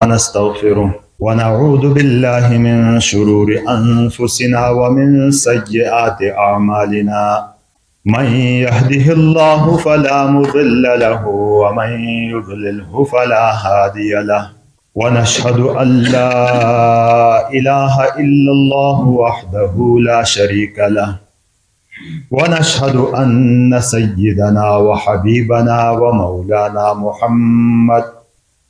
ونستغفره ونعوذ بالله من شرور أنفسنا ومن سيئات أعمالنا من يهده الله فلا مضل له ومن يضلله فلا هادي له ونشهد أن لا إله إلا الله وحده لا شريك له ونشهد أن سيدنا وحبيبنا ومولانا محمد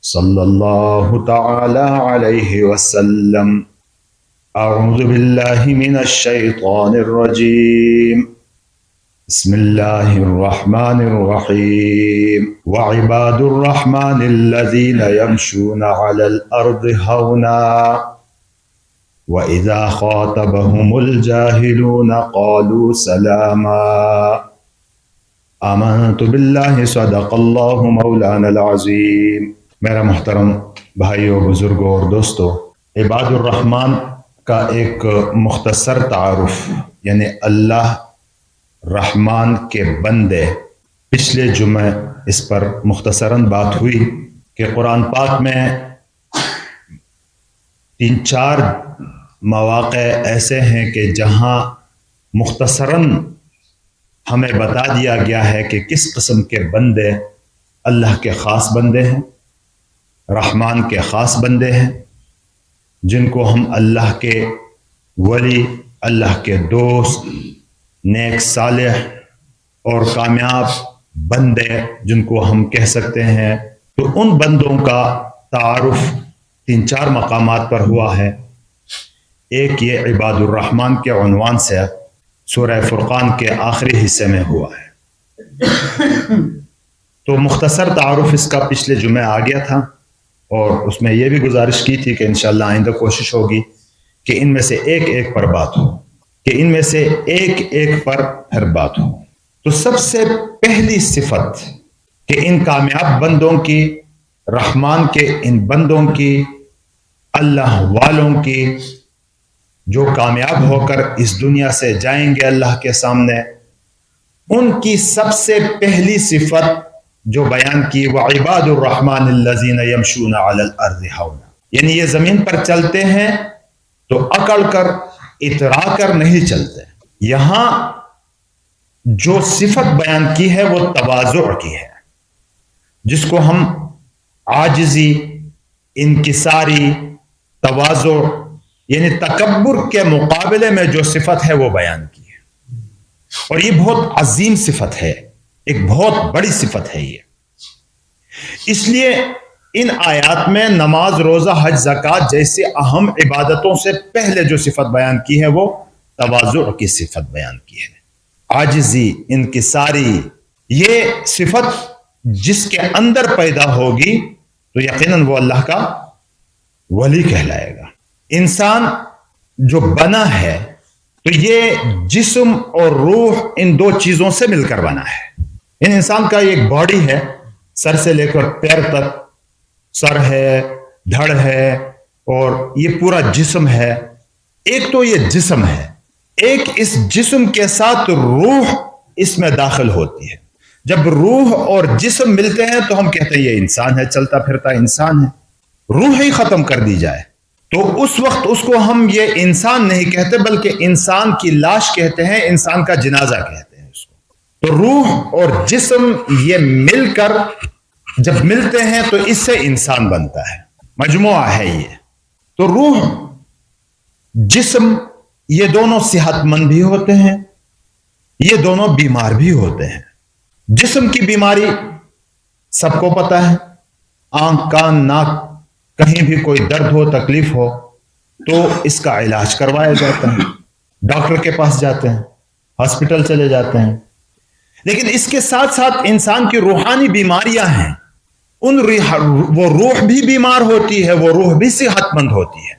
صلى الله تعالى عليه وسلم أعوذ بالله من الشيطان الرجيم بسم الله الرحمن الرحيم وعباد الرحمن الذين يمشون على الأرض هونا وإذا خاطبهم الجاهلون قالوا سلاما آمنت بالله صدق الله مولانا العظيم. میرا محترم بھائیوں، بزرگوں اور دوستوں، عباد الرحمن کا ایک مختصر تعارف یعنی اللہ رحمان کے بندے، پچھلے جمعے اس پر مختصراً بات ہوئی کہ قرآن پاک میں 3-4 مواقع ایسے ہیں کہ جہاں مختصراً ہمیں بتا دیا گیا ہے کہ کس قسم کے بندے اللہ کے خاص بندے ہیں، رحمان کے خاص بندے ہیں، جن کو ہم اللہ کے ولی، اللہ کے دوست، نیک صالح اور کامیاب بندے جن کو ہم کہہ سکتے ہیں. تو ان بندوں کا تعارف 3-4 مقامات پر ہوا ہے. ایک یہ عباد الرحمن کے عنوان سے سورہ فرقان کے آخری حصے میں ہوا ہے. تو مختصر تعارف اس کا پچھلے جمعے آ گیا تھا، اور اس میں یہ بھی گزارش کی تھی کہ انشاءاللہ آئندہ کوشش ہوگی کہ ان میں سے ایک پر بات ہو، کہ ان میں سے ایک پر پھر بات ہو. تو سب سے پہلی صفت کہ ان کامیاب بندوں کی، رحمان کے ان بندوں کی، اللہ والوں کی، جو کامیاب ہو کر اس دنیا سے جائیں گے اللہ کے سامنے، ان کی سب سے پہلی صفت جو بیان کی، وَعِبَادُ الرَّحْمَنِ الَّذِينَ يَمْشُونَ عَلَى الْأَرْضِ هَوْنًا، یعنی یہ زمین پر چلتے ہیں تو اکڑ کر، اترا کر نہیں چلتے. یہاں جو صفت بیان کی ہے وہ تواضع کی ہے، جس کو ہم عاجزی، انکساری، تواضع یعنی تکبر کے مقابلے میں جو صفت ہے وہ بیان کی ہے. اور یہ بہت عظیم صفت ہے، ایک بہت بڑی صفت ہے یہ. اس لیے ان آیات میں نماز، روزہ، حج، زکوٰۃ جیسے اہم عبادتوں سے پہلے جو صفت بیان کی ہے وہ تواضع کی صفت بیان کی ہے، عاجزی، انکساری. یہ صفت جس کے اندر پیدا ہوگی تو یقیناً وہ اللہ کا ولی کہلائے گا. انسان جو بنا ہے تو یہ جسم اور روح ان 2 چیزوں سے مل کر بنا ہے. ان انسان کا ایک باڈی ہے، سر سے لے کر پیر تک، سر ہے، دھڑ ہے، اور یہ پورا جسم ہے. ایک تو یہ جسم ہے، ایک اس جسم کے ساتھ روح اس میں داخل ہوتی ہے. جب روح اور جسم ملتے ہیں تو ہم کہتے ہیں یہ انسان ہے، چلتا پھرتا انسان ہے. روح ہی ختم کر دی جائے تو اس وقت اس کو ہم یہ انسان نہیں کہتے بلکہ انسان کی لاش کہتے ہیں، انسان کا جنازہ کہتے ہیں اس کو. تو روح اور جسم یہ مل کر جب ملتے ہیں تو اس سے انسان بنتا ہے، مجموعہ ہے یہ. تو روح، جسم، یہ دونوں صحت مند بھی ہوتے ہیں، یہ دونوں بیمار بھی ہوتے ہیں. جسم کی بیماری سب کو پتہ ہے، آنکھ، کان، ناک، کہیں بھی کوئی درد ہو، تکلیف ہو تو اس کا علاج کروایا جاتا ہے، ڈاکٹر کے پاس جاتے ہیں، ہاسپٹل چلے جاتے ہیں. لیکن اس کے ساتھ ساتھ انسان کی روحانی بیماریاں ہیں، وہ روح بھی بیمار ہوتی ہے، وہ روح بھی صحت مند ہوتی ہے.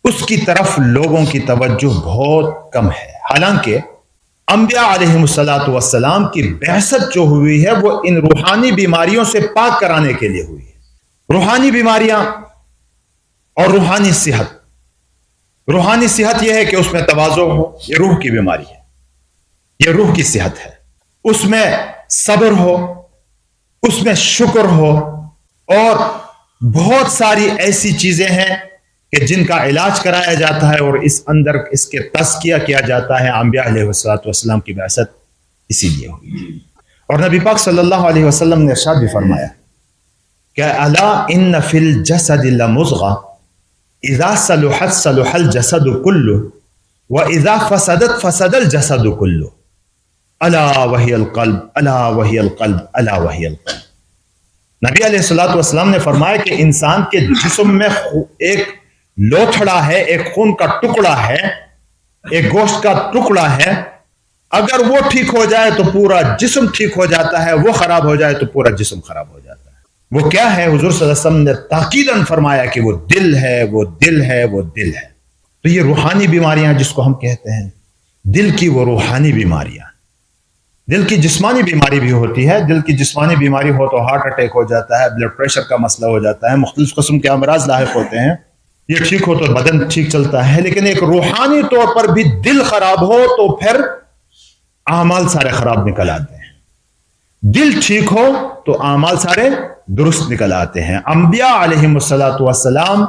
اس کی طرف لوگوں کی توجہ بہت کم ہے. حالانکہ انبیاء علیہم السلام کی بعثت جو ہوئی ہے وہ ان روحانی بیماریوں سے پاک کرانے کے لیے ہوئی ہے. روحانی بیماریاں اور روحانی صحت. روحانی صحت یہ ہے کہ اس میں تواضع ہو، یہ روح کی بیماری ہے، یہ روح کی صحت ہے. اس میں صبر ہو، اس میں شکر ہو، اور بہت ساری ایسی چیزیں ہیں کہ جن کا علاج کرایا جاتا ہے اور اس اندر اس کے تزکیہ کیا جاتا ہے. انبیاء علیہ والسلام کی بعثت اسی لیے ہوئی. اور نبی پاک صلی اللہ علیہ وسلم نے ارشاد بھی فرمایا کہ الا ان فی الجسد لمضغہ اذا صلحت صلح الجسد کلہ واذا فسدت فسد الجسد کلہ الا وہی القلب الا وہی القلب الا وہی القلب. نبی علیہ الصلوۃ والسلام نے فرمایا کہ انسان کے جسم میں ایک لوتھڑا ہے، ایک خون کا ٹکڑا ہے، ایک گوشت کا ٹکڑا ہے. اگر وہ ٹھیک ہو جائے تو پورا جسم ٹھیک ہو جاتا ہے، وہ خراب ہو جائے تو پورا جسم خراب ہو جاتا ہے. وہ کیا ہے؟ حضور صلی اللہ علیہ وسلم نے تاکیداً فرمایا کہ وہ دل ہے، وہ دل ہے، وہ دل ہے. تو یہ روحانی بیماریاں جس کو ہم کہتے ہیں، دل کی وہ روحانی بیماریاں. دل کی جسمانی بیماری بھی ہوتی ہے. دل کی جسمانی بیماری ہو تو ہارٹ اٹیک ہو جاتا ہے، بلڈ پریشر کا مسئلہ ہو جاتا ہے، مختلف قسم کے امراض لاحق ہوتے ہیں. یہ ٹھیک ہو تو بدن ٹھیک چلتا ہے. لیکن ایک روحانی طور پر بھی دل خراب ہو تو پھر اعمال سارے خراب نکل آتے ہیں. دل ٹھیک ہو تو اعمال سارے درست نکل آتے ہیں. انبیاء علیہم السلام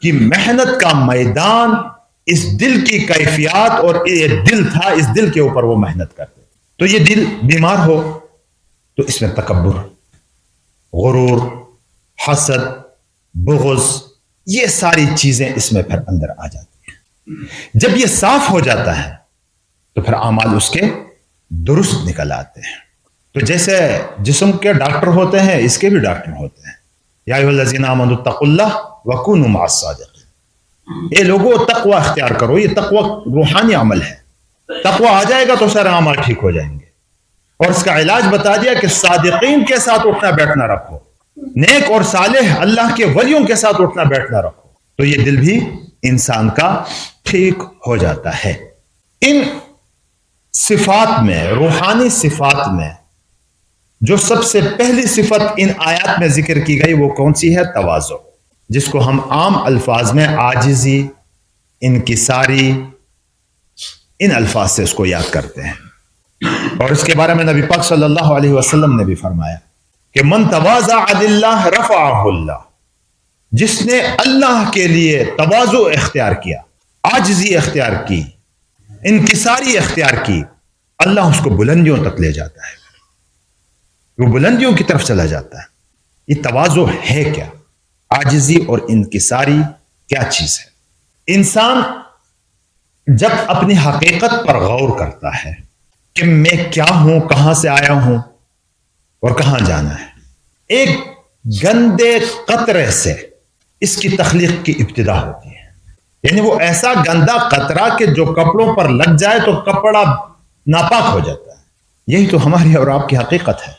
کی محنت کا میدان اس دل کی کیفیات اور یہ دل تھا، اس دل کے اوپر وہ محنت کرتے. تو یہ دل بیمار ہو تو اس میں تکبر، غرور، حسد، بغض، یہ ساری چیزیں اس میں پھر اندر آ جاتی ہیں. جب یہ صاف ہو جاتا ہے تو پھر اعمال اس کے درست نکل آتے ہیں. تو جیسے جسم کے ڈاکٹر ہوتے ہیں، اس کے بھی ڈاکٹر ہوتے ہیں. یا ایھا الذین آمنوا اتقوا اللہ وکونوا مع الصادقین. اے لوگوں تقوی اختیار کرو. یہ تقوی روحانی عمل ہے. تقوی آ جائے گا تو سارے اعمال ٹھیک ہو جائیں گے. اور اس کا علاج بتا دیا کہ صادقین کے ساتھ اٹھنا بیٹھنا رکھو، نیک اور صالح اللہ کے ولیوں کے ساتھ اٹھنا بیٹھنا رکھو، تو یہ دل بھی انسان کا ٹھیک ہو جاتا ہے. ان صفات میں، روحانی صفات میں جو سب سے پہلی صفت ان آیات میں ذکر کی گئی وہ کون سی ہے؟ تواضع، جس کو ہم عام الفاظ میں عاجزی، انکساری، ان الفاظ سے اس کو یاد کرتے ہیں. اور اس کے بارے میں نبی پاک صلی اللہ علیہ وسلم نے بھی فرمایا کہ من تواضع للہ رفعہ اللہ. جس نے اللہ کے لیے تواضع اختیار کیا، عاجزی اختیار کی، انکساری اختیار کی، اللہ اس کو بلندیوں تک لے جاتا ہے، وہ بلندیوں کی طرف چلا جاتا ہے. یہ تواضع ہے کیا؟ عاجزی اور انکساری کیا چیز ہے؟ انسان جب اپنی حقیقت پر غور کرتا ہے کہ میں کیا ہوں، کہاں سے آیا ہوں اور کہاں جانا ہے. ایک گندے قطرے سے اس کی تخلیق کی ابتدا ہوتی ہے. یعنی وہ ایسا گندا قطرہ کہ جو کپڑوں پر لگ جائے تو کپڑا ناپاک ہو جاتا ہے. یہی تو ہماری اور آپ کی حقیقت ہے.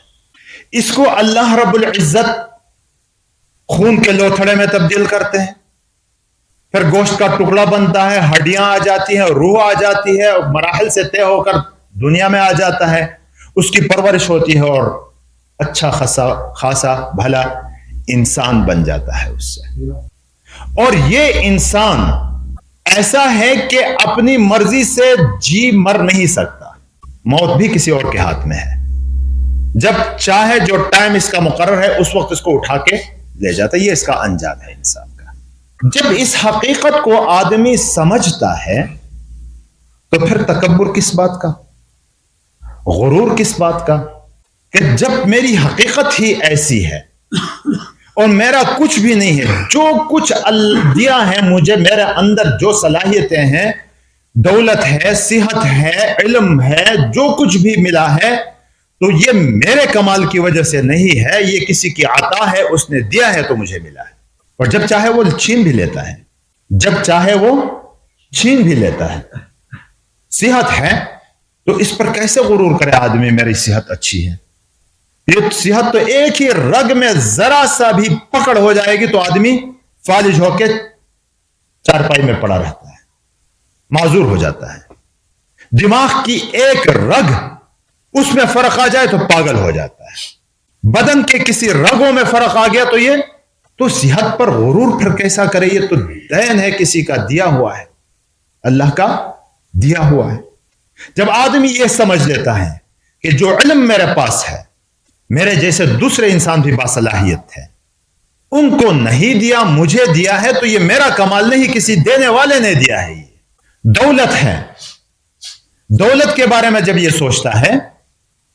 اس کو اللہ رب العزت خون کے لوتھڑے میں تبدیل کرتے ہیں، پھر گوشت کا ٹکڑا بنتا ہے، ہڈیاں آ جاتی ہیں، روح آ جاتی ہے، اور مراحل سے طے ہو کر دنیا میں آ جاتا ہے. اس کی پرورش ہوتی ہے اور اچھا خاصا بھلا انسان بن جاتا ہے اس سے. اور یہ انسان ایسا ہے کہ اپنی مرضی سے جی مر نہیں سکتا. موت بھی کسی اور کے ہاتھ میں ہے. جب چاہے جو ٹائم اس کا مقرر ہے اس وقت اس کو اٹھا کے لے جاتا ہے. یہ اس کا انجام ہے انسان کا. جب اس حقیقت کو آدمی سمجھتا ہے تو پھر تکبر کس بات کا، غرور کس بات کا؟ کہ جب میری حقیقت ہی ایسی ہے اور میرا کچھ بھی نہیں ہے، جو کچھ دیا ہے مجھے، میرے اندر جو صلاحیتیں ہیں، دولت ہے، صحت ہے، علم ہے، جو کچھ بھی ملا ہے، تو یہ میرے کمال کی وجہ سے نہیں ہے، یہ کسی کی عطا ہے، اس نے دیا ہے تو مجھے ملا ہے. اور جب چاہے وہ چھین بھی لیتا ہے، جب چاہے وہ چھین بھی لیتا ہے. صحت ہے تو اس پر کیسے غرور کرے آدمی میری صحت اچھی ہے. یہ صحت تو ایک ہی رگ میں ذرا سا بھی پکڑ ہو جائے گی تو آدمی فالج ہو کے چارپائی میں پڑا رہتا ہے، معذور ہو جاتا ہے. دماغ کی ایک رگ اس میں فرق آ جائے تو پاگل ہو جاتا ہے. بدن کے کسی رگوں میں فرق آ گیا تو یہ تو صحت پر غرور پھر کیسا کرے؟ یہ تو دین ہے، کسی کا دیا ہوا ہے، اللہ کا دیا ہوا ہے. جب آدمی یہ سمجھ لیتا ہے کہ جو علم میرے پاس ہے، میرے جیسے دوسرے انسان بھی باصلاحیت ہے، ان کو نہیں دیا، مجھے دیا ہے، تو یہ میرا کمال نہیں، کسی دینے والے نے دیا ہے۔ یہ دولت ہے۔ دولت کے بارے میں جب یہ سوچتا ہے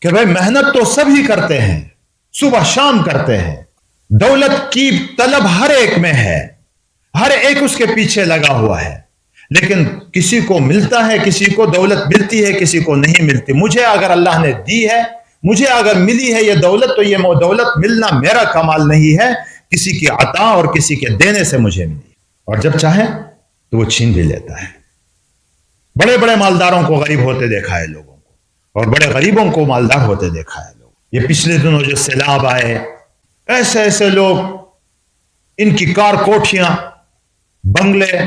کہ بھائی محنت تو سب ہی کرتے ہیں، صبح شام کرتے ہیں، دولت کی طلب ہر ایک میں ہے، ہر ایک اس کے پیچھے لگا ہوا ہے، لیکن کسی کو ملتا ہے، کسی کو دولت ملتی ہے، کسی کو نہیں ملتی۔ مجھے اگر اللہ نے دی ہے، مجھے اگر ملی ہے یہ دولت، تو یہ دولت ملنا میرا کمال نہیں ہے، کسی کی عطا اور کسی کے دینے سے مجھے ملی، اور جب چاہے تو وہ چھین بھی لیتا ہے۔ بڑے بڑے مالداروں کو غریب ہوتے دیکھا ہے لوگوں کو، اور بڑے غریبوں کو مالدار ہوتے دیکھا ہے لوگ۔ یہ پچھلے دنوں جو سیلاب آئے، ایسے ایسے لوگ، ان کی کار کوٹھیاں، بنگلے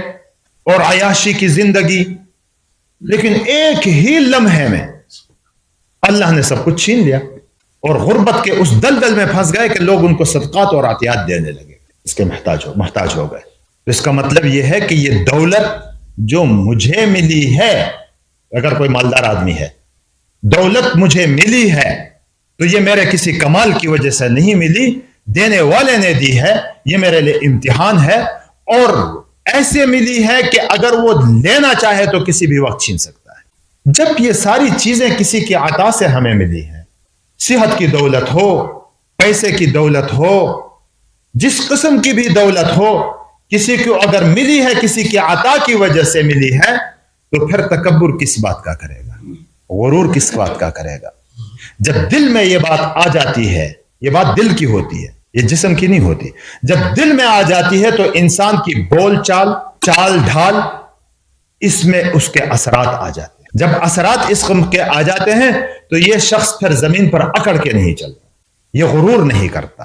اور عیاشی کی زندگی، لیکن ایک ہی لمحے میں اللہ نے سب کچھ چھین لیا، اور غربت کے اس دلدل میں پھنس گئے کہ لوگ ان کو صدقات اور عطیات دینے لگے، اس کے محتاج ہو گئے۔ تو اس کا مطلب یہ ہے کہ یہ دولت جو مجھے ملی ہے، اگر کوئی مالدار آدمی ہے، دولت مجھے ملی ہے تو یہ میرے کسی کمال کی وجہ سے نہیں ملی، دینے والے نے دی ہے، یہ میرے لیے امتحان ہے، اور ایسے ملی ہے کہ اگر وہ لینا چاہے تو کسی بھی وقت چھین سکتا ہے۔ جب یہ ساری چیزیں کسی کی عطا سے ہمیں ملی ہیں، صحت کی دولت ہو، پیسے کی دولت ہو، جس قسم کی بھی دولت ہو، کسی کو اگر ملی ہے، کسی کی عطا کی وجہ سے ملی ہے، تو پھر تکبر کس بات کا کرے گا، غرور کس بات کا کرے گا؟ جب دل میں یہ بات آ جاتی ہے، یہ بات دل کی ہوتی ہے، یہ جسم کی نہیں ہوتی، جب دل میں آ جاتی ہے تو انسان کی بول چال، چال ڈھال، اس میں اس کے اثرات آ جاتے ہیں۔ جب اثرات اس قسم کے آ جاتے ہیں تو یہ شخص پھر زمین پر اکڑ کے نہیں چلتا، یہ غرور نہیں کرتا،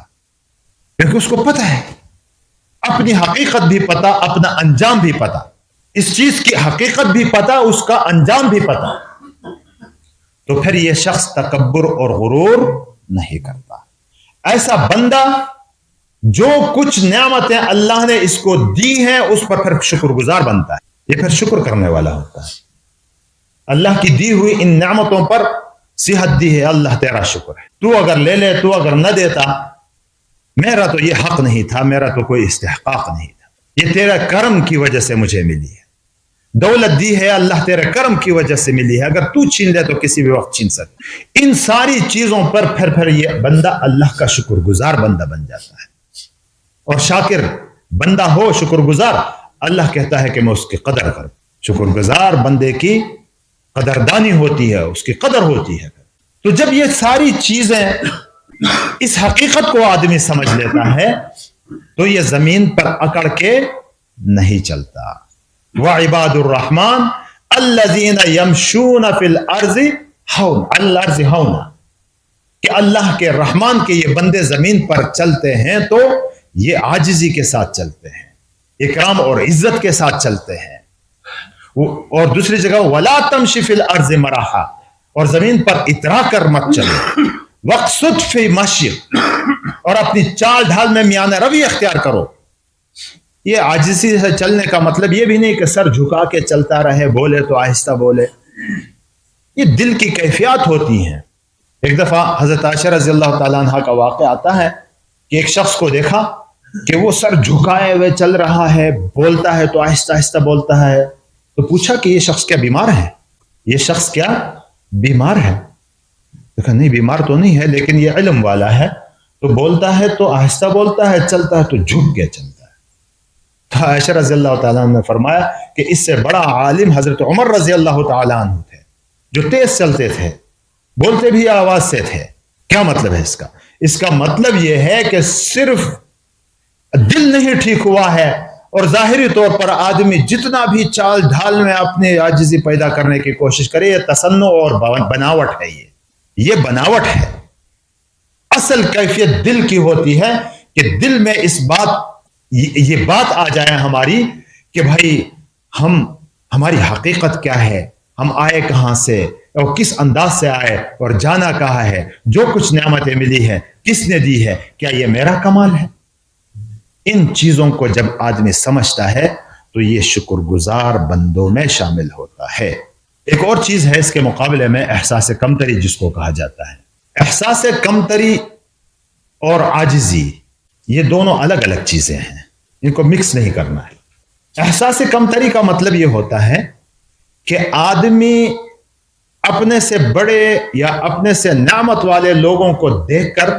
کیونکہ اس کو پتہ ہے، اپنی حقیقت بھی پتہ، اپنا انجام بھی پتہ، اس چیز کی حقیقت بھی پتہ، اس کا انجام بھی پتہ، تو پھر یہ شخص تکبر اور غرور نہیں کرتا۔ ایسا بندہ جو کچھ نعمتیں اللہ نے اس کو دی ہیں اس پر پھر شکر گزار بنتا ہے، یہ پھر شکر کرنے والا ہوتا ہے۔ اللہ کی دی ہوئی ان نعمتوں پر صحت دی ہے، اللہ تیرا شکر ہے، تو اگر لے لے، تو اگر نہ دیتا، میرا تو یہ حق نہیں تھا، میرا تو کوئی استحقاق نہیں تھا، یہ تیرا کرم کی وجہ سے مجھے ملی ہے۔ دولت دی ہے اللہ تیرے کرم کی وجہ سے ملی ہے، اگر تو چھین لے تو کسی بھی وقت چھین سکتا۔ ان ساری چیزوں پر پھر یہ بندہ اللہ کا شکر گزار بندہ بن جاتا ہے، اور شاکر بندہ ہو، شکر گزار، اللہ کہتا ہے کہ میں اس کی قدر کروں۔ شکر گزار بندے کی قدردانی ہوتی ہے، اس کی قدر ہوتی ہے۔ تو جب یہ ساری چیزیں، اس حقیقت کو آدمی سمجھ لیتا ہے تو یہ زمین پر اکڑ کے نہیں چلتا۔ وَعِبَادُ الرَّحْمَنِ الَّذِينَ يَمْشُونَ فِي الْأَرْضِ هَوْنًا، کہ اللہ کے رحمان کے یہ بندے زمین پر چلتے ہیں تو یہ عاجزی کے ساتھ چلتے ہیں، اکرام اور عزت کے ساتھ چلتے ہیں۔ اور دوسری جگہ وَلَا تَمْشِ فِي الْأَرْضِ مَرَحًا، اور زمین پر اترا کر مت چلو، وَاقْصُدْ فِي مَشْيِكَ، اور اپنی چال ڈھال میں میانہ روی اختیار کرو۔ یہ عاجزی سے چلنے کا مطلب یہ بھی نہیں کہ سر جھکا کے چلتا رہے، بولے تو آہستہ بولے، یہ دل کی کیفیات ہوتی ہیں۔ ایک دفعہ حضرت عائشہ رضی اللہ تعالیٰ عنہ کا واقعہ آتا ہے کہ ایک شخص کو دیکھا کہ وہ سر جھکائے ہوئے چل رہا ہے، بولتا ہے تو آہستہ آہستہ بولتا ہے، تو پوچھا کہ یہ شخص کیا بیمار ہے؟ یہ شخص کیا بیمار ہے؟ دیکھا نہیں، بیمار تو نہیں ہے، لیکن یہ علم والا ہے، تو بولتا ہے تو آہستہ بولتا ہے، چلتا ہے تو جھک کے چلتا ہے۔ تو عائشہ رضی اللہ تعالیٰ عنہ نے فرمایا کہ اس سے بڑا عالم حضرت عمر رضی اللہ تعالیٰ عنہ تھے، جو تیز چلتے تھے، بولتے بھی آواز سے تھے۔ کیا مطلب ہے اس کا؟ اس کا مطلب یہ ہے کہ صرف دل نہیں ٹھیک ہوا ہے، اور ظاہری طور پر آدمی جتنا بھی چال ڈھال میں اپنے عاجزی پیدا کرنے کی کوشش کرے، یہ تصنع اور بناوٹ ہے، یہ بناوٹ ہے۔ اصل کیفیت دل کی ہوتی ہے کہ دل میں یہ بات آ جائے ہماری کہ بھائی ہماری حقیقت کیا ہے، ہم آئے کہاں سے اور کس انداز سے آئے اور جانا کہاں ہے، جو کچھ نعمتیں ملی ہیں کس نے دی ہے، کیا یہ میرا کمال ہے؟ ان چیزوں کو جب آدمی سمجھتا ہے تو یہ شکر گزار بندوں میں شامل ہوتا ہے۔ ایک اور چیز ہے اس کے مقابلے میں، احساس کمتری جس کو کہا جاتا ہے۔ احساس کمتری اور عاجزی یہ دونوں الگ الگ چیزیں ہیں، ان کو مکس نہیں کرنا ہے۔ احساس کمتری کا مطلب یہ ہوتا ہے کہ آدمی اپنے سے بڑے یا اپنے سے نعمت والے لوگوں کو دیکھ کر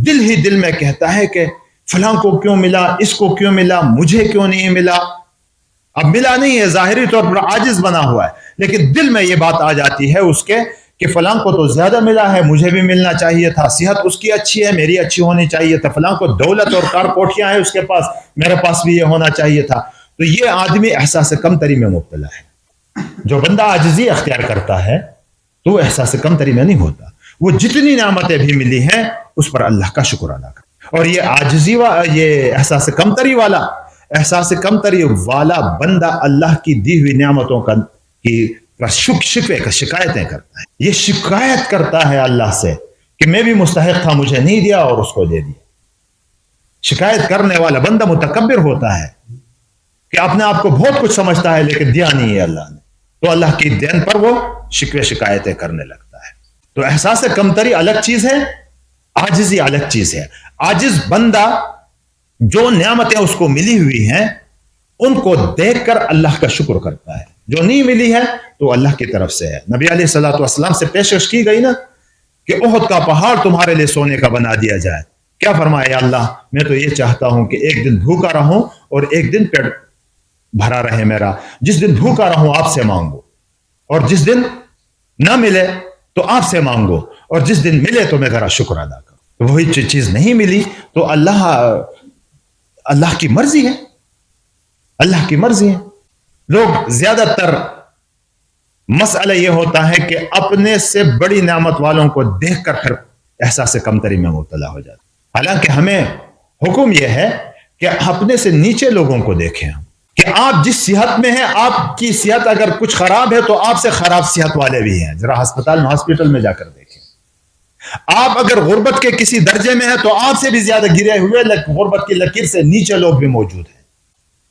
دل ہی دل میں کہتا ہے کہ فلاں کو کیوں ملا، اس کو کیوں ملا، مجھے کیوں نہیں ملا۔ اب ملا نہیں ہے، ظاہری طور پر عاجز بنا ہوا ہے، لیکن دل میں یہ بات آ جاتی ہے اس کے کہ فلاں کو تو زیادہ ملا ہے، مجھے بھی ملنا چاہیے تھا، صحت اس کی اچھی ہے، میری اچھی ہونی چاہیے تھا، فلاں کو دولت اور کار کوٹیاں ہیں اس کے پاس، میرے پاس بھی یہ ہونا چاہیے تھا۔ تو یہ آدمی احساس کمتری میں مبتلا ہے۔ جو بندہ عاجزی اختیار کرتا ہے تو احساس کمتری میں نہیں ہوتا، وہ جتنی نعمتیں بھی ملی ہیں اس پر اللہ کا شکر ادا کرتا۔ اور یہ عاجزی یہ احساس کمتری والا بندہ اللہ کی دی ہوئی نعمتوں کا شکوے کا شکایتیں کرتا ہے، یہ شکایت کرتا ہے اللہ سے کہ میں بھی مستحق تھا، مجھے نہیں دیا اور اس کو دے دیا۔ شکایت کرنے والا بندہ متکبر ہوتا ہے کہ اپنے آپ کو بہت کچھ سمجھتا ہے لیکن دیا نہیں ہے اللہ نے، تو اللہ کی دین پر وہ شکوے شکایتیں کرنے لگتا ہے۔ تو احساس کمتری الگ چیز ہے، عاجزی الگ چیز ہے۔ عاجز بندہ جو نعمتیں اس کو ملی ہوئی ہیں ان کو دیکھ کر اللہ کا شکر کرتا ہے، جو نہیں ملی ہے تو اللہ کی طرف سے ہے۔ نبی علیہ الصلوۃ والسلام سے پیشکش کی گئی نا کہ احد کا پہاڑ تمہارے لیے سونے کا بنا دیا جائے، کیا فرمایا؟ اللہ میں تو یہ چاہتا ہوں کہ ایک دن بھوکا رہوں اور ایک دن پیٹ بھرا رہے میرا، جس دن بھوکا رہوں آپ سے مانگو، اور جس دن نہ ملے تو آپ سے مانگو، اور جس دن ملے تو میں ذرا شکر ادا کروں۔ وہی چیز نہیں ملی تو اللہ کی مرضی ہے، اللہ کی مرضی ہے۔ لوگ زیادہ تر مسئلہ یہ ہوتا ہے کہ اپنے سے بڑی نعمت والوں کو دیکھ کر پھر احساس کمتری میں مبتلا ہو جاتے، حالانکہ ہمیں حکم یہ ہے کہ اپنے سے نیچے لوگوں کو دیکھیں ہم، کہ آپ جس صحت میں ہیں، آپ کی صحت اگر کچھ خراب ہے تو آپ سے خراب صحت والے بھی ہیں، ذرا ہاسپٹل میں جا کر دیکھیں۔ آپ اگر غربت کے کسی درجے میں ہیں تو آپ سے بھی زیادہ گرے ہوئے غربت کی لکیر سے نیچے لوگ بھی موجود ہیں۔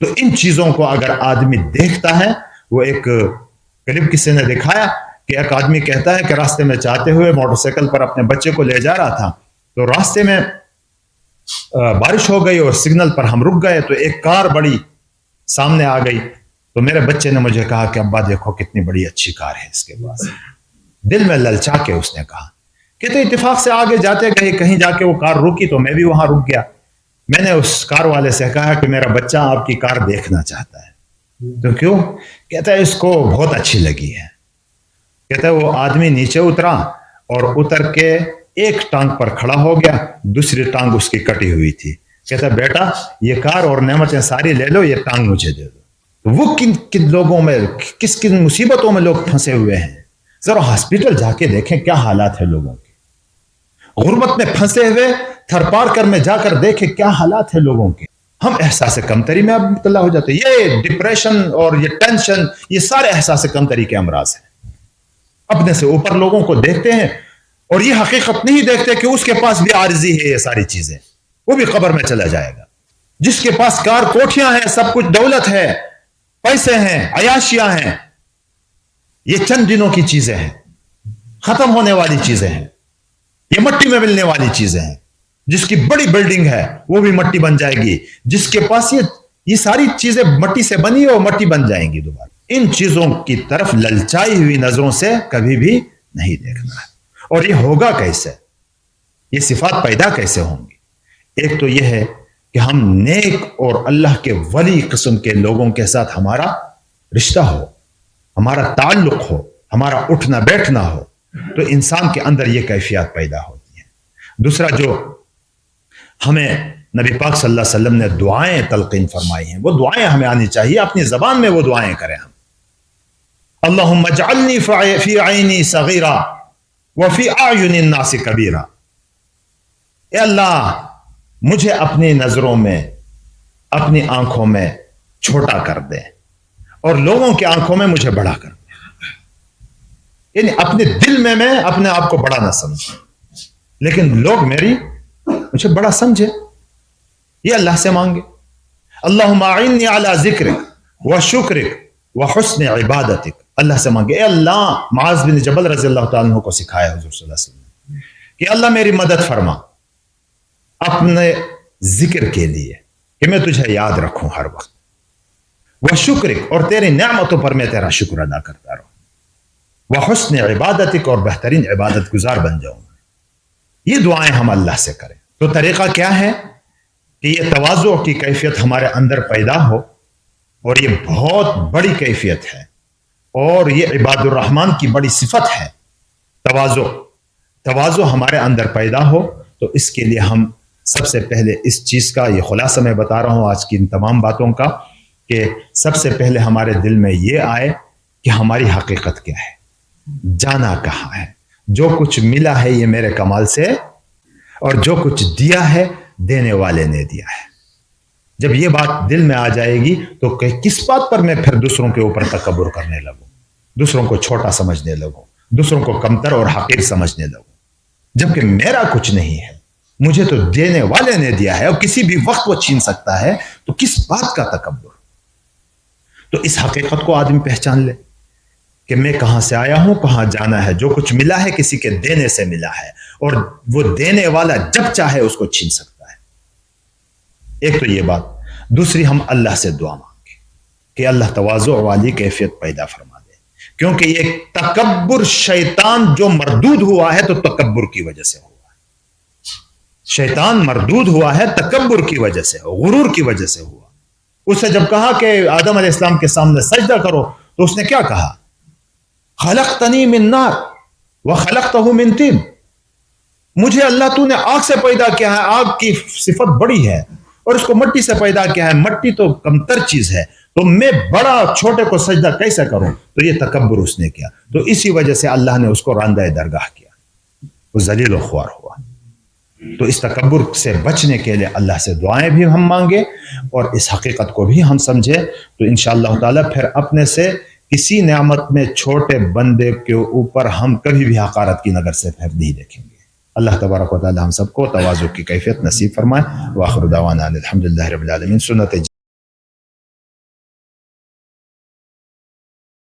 تو ان چیزوں کو اگر آدمی دیکھتا ہے، وہ ایک کلپ کسی نے دکھایا کہ ایک آدمی کہتا ہے کہ راستے میں چاہتے ہوئے موٹر سائیکل پر اپنے بچے کو لے جا رہا تھا، تو راستے میں بارش ہو گئی اور سگنل پر ہم رک گئے، تو ایک کار بڑی سامنے آ گئی، تو میرے بچے نے مجھے کہا کہ ابا دیکھو کتنی بڑی اچھی کار ہے اس کے پاس۔ دل میں للچا کے اس نے کہا کہ تو اتفاق سے آگے جاتے گئے، کہیں جا کے وہ کار رکی تو میں بھی وہاں رک گیا۔ میں نے اس کار والے سے کہا کہ میرا بچہ آپ کی کار دیکھنا چاہتا ہے۔ تو کیوں؟ کہتا ہے اس کو بہت اچھی لگی ہے۔ کہتا ہے وہ آدمی نیچے اترا اور اتر کے ایک ٹانگ پر کھڑا ہو گیا، دوسری ٹانگ اس کی کٹی ہوئی تھی۔ کہتا ہے بیٹا یہ کار اور نعمتیں ساری لے لو، یہ ٹانگ مجھے دے دو۔ وہ کن لوگوں میں، کن مصیبتوں میں لوگ پھنسے ہوئے ہیں۔ ذرا ہاسپٹل جا کے دیکھیں کیا حالات ہیں لوگوں کے، غربت میں پھنسے ہوئے تھر پار کر میں جا کر دیکھیں کیا حالات ہیں لوگوں کے۔ ہم احساس کمتری میں اب مبتلا ہو جاتے ہیں۔ یہ ڈپریشن اور یہ ٹینشن، یہ سارے احساس کمتری کے امراض ہیں۔ اپنے سے اوپر لوگوں کو دیکھتے ہیں اور یہ حقیقت نہیں دیکھتے کہ اس کے پاس بھی عارضی ہے، یہ ساری چیزیں، وہ بھی قبر میں چلا جائے گا۔ جس کے پاس کار کوٹھیاں ہیں، سب کچھ دولت ہے، پیسے ہیں، عیاشیاں ہیں، یہ چند دنوں کی چیزیں ہیں، ختم ہونے والی چیزیں ہیں، یہ مٹی میں ملنے والی چیزیں ہیں۔ جس کی بڑی بلڈنگ ہے وہ بھی مٹی بن جائے گی، جس کے پاس یہ ساری چیزیں مٹی سے بنی اور مٹی بن جائیں گی دوبارہ۔ ان چیزوں کی طرف للچائی ہوئی نظروں سے کبھی بھی نہیں دیکھنا ہے۔ اور یہ ہوگا کیسے؟ یہ صفات پیدا کیسے ہوں گی؟ ایک تو یہ ہے کہ ہم نیک اور اللہ کے ولی قسم کے لوگوں کے ساتھ ہمارا رشتہ ہو، ہمارا تعلق ہو، ہمارا اٹھنا بیٹھنا ہو، تو انسان کے اندر یہ کیفیات پیدا ہوتی ہیں۔ دوسرا جو ہمیں نبی پاک صلی اللہ علیہ وسلم نے دعائیں تلقین فرمائی ہیں، وہ دعائیں ہمیں آنی چاہیے، اپنی زبان میں وہ دعائیں کریں ہم۔ اللہم اجعلنی فی عینی صغیرا وفی اعین الناس کبیرا، اے اللہ مجھے اپنی نظروں میں، اپنی آنکھوں میں چھوٹا کر دے اور لوگوں کی آنکھوں میں مجھے بڑا کر دے۔ یعنی اپنے دل میں اپنے آپ کو بڑا نہ سمجھے، لیکن لوگ مجھے بڑا سمجھے، یہ اللہ سے مانگے۔ اللہم اعنی علی ذکرک و شکرک و حسن عبادتک، اللہ سے مانگے۔ اے اللہ، معاذ بن جبل رضی اللہ تعالیٰ عنہ کو سکھایا حضور صلی اللہ علیہ وسلم کہ اللہ میری مدد فرما، اپنے ذکر کے لیے کہ میں تجھے یاد رکھوں ہر وقت، وہ شکرک اور تیری نعمتوں پر میں تیرا شکر ادا کرتا رہوں، وہ حسن عبادتک اور بہترین عبادت گزار بن جاؤں۔ یہ دعائیں ہم اللہ سے کریں تو طریقہ کیا ہے کہ یہ تواضع کی کیفیت ہمارے اندر پیدا ہو، اور یہ بہت بڑی کیفیت ہے اور یہ عباد الرحمن کی بڑی صفت ہے۔ تواضع ہمارے اندر پیدا ہو تو اس کے لیے ہم سب سے پہلے اس چیز کا یہ خلاصہ میں بتا رہا ہوں آج کی ان تمام باتوں کا، کہ سب سے پہلے ہمارے دل میں یہ آئے کہ ہماری حقیقت کیا ہے، جانا کہاں ہے۔ جو کچھ ملا ہے یہ میرے کمال سے، اور جو کچھ دیا ہے دینے والے نے دیا ہے۔ جب یہ بات دل میں آ جائے گی تو کس بات پر میں پھر دوسروں کے اوپر تکبر کرنے لگوں، دوسروں کو چھوٹا سمجھنے لگوں، دوسروں کو کمتر اور حقیر سمجھنے لگوں، جبکہ میرا کچھ نہیں ہے، مجھے تو دینے والے نے دیا ہے، اور کسی بھی وقت وہ چھین سکتا ہے، تو کس بات کا تکبر۔ تو اس حقیقت کو آدمی پہچان لے کہ میں کہاں سے آیا ہوں، کہاں جانا ہے، جو کچھ ملا ہے کسی کے دینے سے ملا ہے، اور وہ دینے والا جب چاہے اس کو چھین سکتا ہے۔ ایک تو یہ بات۔ دوسری، ہم اللہ سے دعا مانگیں کہ اللہ تواضع والی کیفیت پیدا فرما دے، کیونکہ یہ تکبر شیطان جو مردود ہوا ہے تو تکبر کی وجہ سے ہوا ہے۔ شیطان مردود ہوا ہے تکبر کی وجہ سے، غرور کی وجہ سے ہوا۔ اس سے جب کہا کہ آدم علیہ السلام کے سامنے سجدہ کرو تو اس نے کیا کہا؟ خلقتنی من نار وخلقتہ من طین، مجھے اللہ تو نے آگ سے پیدا کیا ہے، آگ کی صفت بڑی ہے، اور اس کو مٹی سے پیدا کیا ہے، مٹی تو کمتر چیز ہے، تو میں بڑا چھوٹے کو سجدہ کیسے کروں؟ تو یہ تکبر اس نے کیا، تو اسی وجہ سے اللہ نے اس کو راندہ درگاہ کیا، وہ ذلیل و خوار ہوا۔ تو اس تکبر سے بچنے کے لیے اللہ سے دعائیں بھی ہم مانگیں، اور اس حقیقت کو بھی ہم سمجھیں، تو انشاءاللہ تعالی پھر اپنے سے کسی نعمت میں چھوٹے بندے کے اوپر ہم کبھی بھی حقارت کی نظر سے پھر نہیں دیکھیں گے۔ اللہ تبارک و تعالی ہم سب کو تواضع کی کیفیت نصیب فرمائے۔ وآخر دعوانا الحمدللہ رب العالمین۔ سنت